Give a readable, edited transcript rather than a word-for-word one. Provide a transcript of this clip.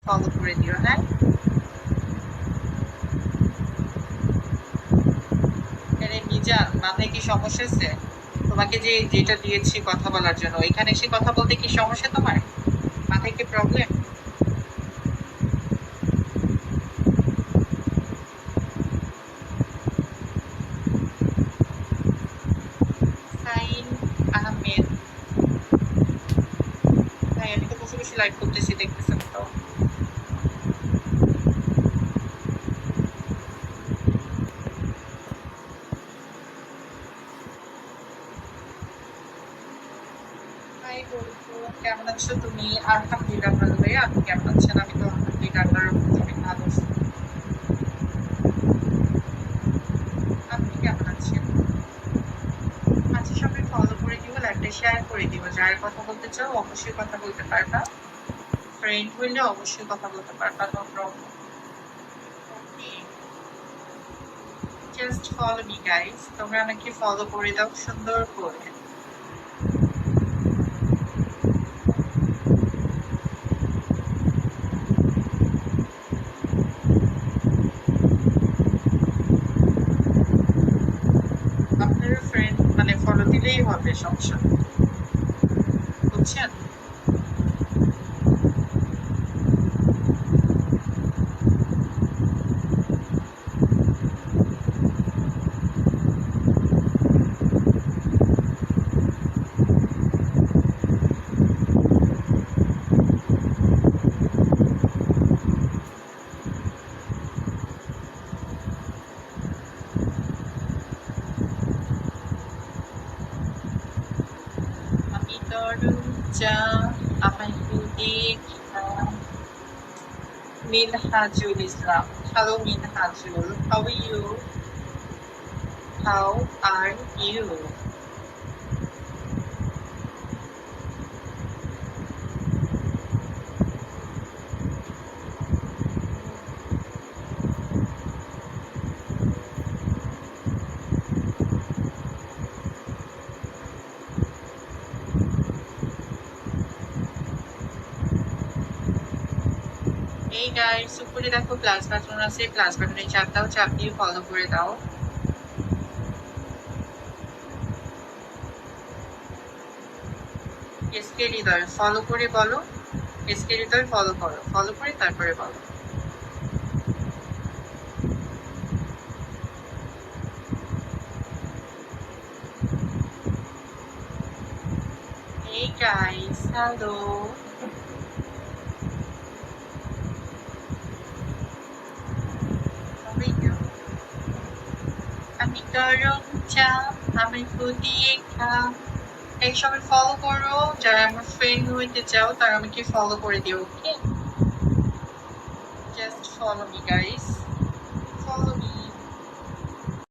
Follow করে দিও, হ্যাঁ? আরে মিজান, মাথায় কি সমস্যা আছে? তোমাকে যেটা দিয়েছি কথা বলার জন্য, এখানে এসে কথা বলতে কি সমস্যা তোমার? মাথায় কি প্রবলেম? সাইন আহমেদ। ভাই, আমি তো বসে বসে লাইভ করতেছি, দেখতেছেন তো? হাই বন্ধু, কেমন আছো তুমি? আলহামদুলিল্লাহ ভালো। ভাই, আপনি কেমন আছেন? আমি তো আলহামদুলিল্লাহ আল্লাহর রহমতে অনেক ভালো আছি। আপনি কেমন আছেন? আচ্ছা, সবাই ফলো করে দিব, লাইভটা শেয়ার করে দিব। যারা কথা বলতে চাও অবশ্যই কথা বলতে পারবা। ফ্রেন্ড হইলে অবশ্যই কথা বলতে পারবা, নো প্রবলেম। ওকে, জাস্ট ফলো মি গাইস। তোমরা আমাকে ফলো করে দাও সুন্দর করে। আপনারা ফ্রেন্ড মানে ফলো দিলেই হবে, সমস্যা নেই, বুঝছেন? আমি তরুণ চা, আমায় দেখা। Minhajul Islam. Hello Minhajul, how are you? How are you? এই গাইস, উপরে দেখো প্লাস বাটন আছে, প্লাস বাটনে চাপ দাও, চাপ দিয়ে ফলো করে দাও। এসকে হৃদয় ফলো করে বলো। এসকে হৃদয় ফলো করো, ফলো করে তারপরে বলো। এই গাইস, হ্যালো। আমি তরুণ চা, আমি ফুটিয়ে খা। এই সবাই ফলো করো। যারা আমার ফ্রেন্ড হইতে চাও তারা আমাকে ফলো করে দিও, okay? Just follow me guys, follow me.